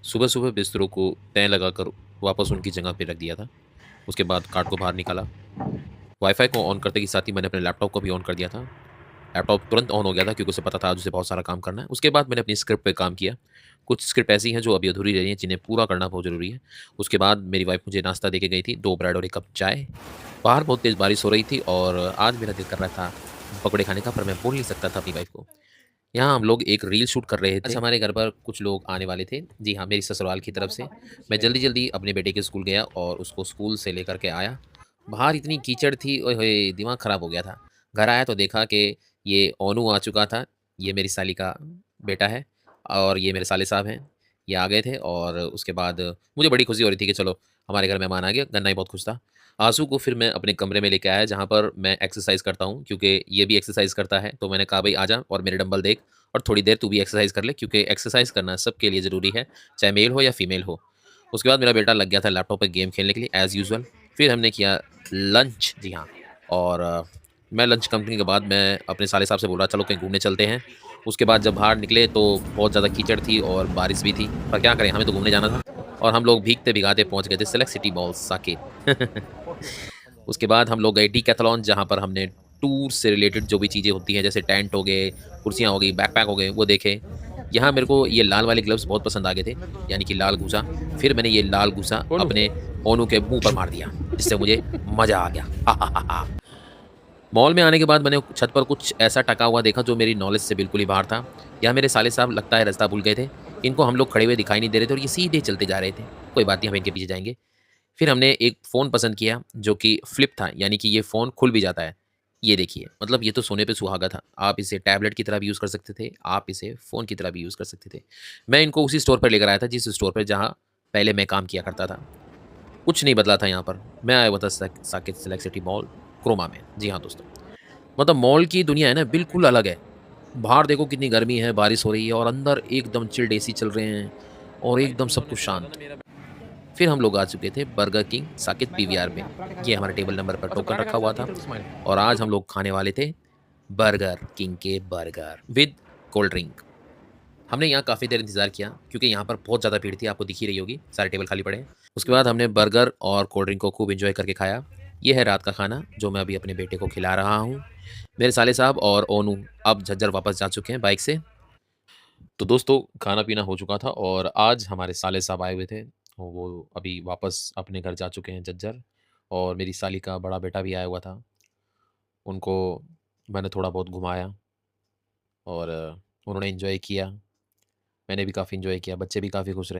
सुबह-सुबह बिस्तरों को तय लगाकर वापस उनकी जगह पे रख दिया था। उसके बाद कार्ड को बाहर निकाला। वाईफ़ाई को ऑन करते के साथ ही मैंने अपने लैपटॉप को भी ऑन कर दिया था। लैपटॉप तुरंत ऑन हो गया था क्योंकि उसे पता था आज उसे बहुत सारा काम करना है। उसके बाद मैंने अपनी स्क्रिप्ट पे काम किया। कुछ स्क्रिप्ट ऐसी हैं जो अभी अधूरी रह रही हैं, जिन्हें पूरा करना बहुत ज़रूरी है। उसके बाद मेरी वाइफ़ मुझे नाश्ता दे के गई थी, 2 ब्रेड और 1 कप चाय। बाहर बहुत तेज़ बारिश हो रही थी और आज मेरा दिल कर रहा था पकौड़े खाने का, पर मैं बोल नहीं सकता था अपनी वाइफ़ को। यहाँ हम लोग एक रील शूट कर रहे थे। आज हमारे घर पर कुछ लोग आने वाले थे। जी हाँ, मेरी ससुराल की तरफ से। मैं जल्दी-जल्दी अपने बेटे के स्कूल गया और उसको स्कूल से लेकर के आया। बाहर इतनी कीचड़ थी, ओए होए! दिमाग खराब हो गया था। घर आया तो देखा कि ये ओनू आ चुका था। ये मेरी साली का बेटा है और ये मेरे साले साहब हैं। ये आ गए थे और उसके बाद मुझे बड़ी खुशी हो रही थी कि चलो हमारे घर मेहमान आ गए। गन्ना ही बहुत खुश था। आंसू को फिर मैं अपने कमरे में लेके आया जहाँ पर मैं एक्सरसाइज़ करता हूँ, क्योंकि ये भी एक्सरसाइज़ करता है। तो मैंने कहा भई आजा और मेरे डंबल देख और थोड़ी देर तू भी एक्सरसाइज़ कर ले, क्योंकि एक्सरसाइज़ करना सबके लिए ज़रूरी है, चाहे मेल हो या फीमेल हो। उसके बाद मेरा बेटा लग गया था लैपटॉप पे गेम खेलने के लिए एज़ यूजुअल। फिर हमने किया लंच, जी हाँ, और मैं लंच कंपनी के बाद मैं अपने साले साहब से बोला चलो कहीं घूमने चलते हैं। उसके बाद जब बाहर निकले तो बहुत ज़्यादा कीचड़ थी और बारिश भी थी, पर क्या करें, हमें तो घूमने जाना था और हम लोग भीगते-भीगाते पहुँच गए थे सेलेक्ट सिटी मॉल साकेत। उसके बाद हम लोग गए डीकैथलॉन, जहाँ पर हमने टूर से रिलेटेड जो भी चीज़ें होती हैं, जैसे टेंट हो गए, कुर्सियाँ हो गई, बैकपैक हो गए, वो देखे। यहाँ मेरे को ये लाल वाले ग्लव्स बहुत पसंद आ गए थे, यानी कि लाल घूसा। फिर मैंने ये लाल घूसा बोलू अपने ओनू के मुँह पर मार दिया, जिससे मुझे मज़ा आ गया। मॉल में आने के बाद मैंने छत पर कुछ ऐसा टका हुआ देखा जो मेरी नॉलेज से बिल्कुल ही बाहर था। यहाँ मेरे साले साहब लगता है रास्ता भूल गए थे। इनको हम लोग खड़े हुए दिखाई नहीं दे रहे थे और ये सीधे चलते जा रहे थे। कोई बात नहीं, हम इनके पीछे जाएँगे। फिर हमने एक फ़ोन पसंद किया जो कि फ्लिप था, यानी कि ये फ़ोन खुल भी जाता है। ये देखिए, मतलब ये तो सोने पे सुहागा था। आप इसे टैबलेट की तरह भी यूज़ कर सकते थे, आप इसे फ़ोन की तरह भी यूज़ कर सकते थे। मैं इनको उसी स्टोर पर लेकर आया था जिस स्टोर पे जहाँ पहले मैं काम किया करता था। कुछ नहीं बदला था यहाँ पर। मैं आया हुआ था Saket select city mall, Croma में। जी हाँ दोस्तों। मतलब मॉल की दुनिया है ना, बिल्कुल अलग है। बाहर देखो कितनी गर्मी है, बारिश हो रही है और अंदर एकदम चिल्ड एसी चल रहे हैं और एकदम सब कुछ शांत। फिर हम लोग आ चुके थे बर्गर किंग साकेत पीवीआर में। ये हमारे टेबल नंबर पर टोकन रखा हुआ था और आज हम लोग खाने वाले थे बर्गर किंग के बर्गर विद कोल्ड ड्रिंक। हमने यहाँ काफ़ी देर इंतज़ार किया क्योंकि यहाँ पर बहुत ज़्यादा भीड़ थी, आपको दिख ही रही होगी, सारे टेबल खाली पड़े हैं। उसके बाद हमने बर्गर और कोल्ड ड्रिंक को खूब एन्जॉय करके खाया। ये है रात का खाना जो मैं अभी अपने बेटे को खिला रहा हूँ। मेरे साले साहब और ओनू अब झज्जर वापस जा चुके हैं बाइक से। तो दोस्तों, खाना-पीना हो चुका था और आज हमारे साले साहब आए हुए थे। वो अभी वापस अपने घर जा चुके हैं झज्जर और मेरी साली का बड़ा बेटा भी आया हुआ था। उनको मैंने थोड़ा बहुत घुमाया और उन्होंने एन्जॉय किया। मैंने भी काफ़ी एन्जॉय किया, बच्चे भी काफ़ी खुश रहे।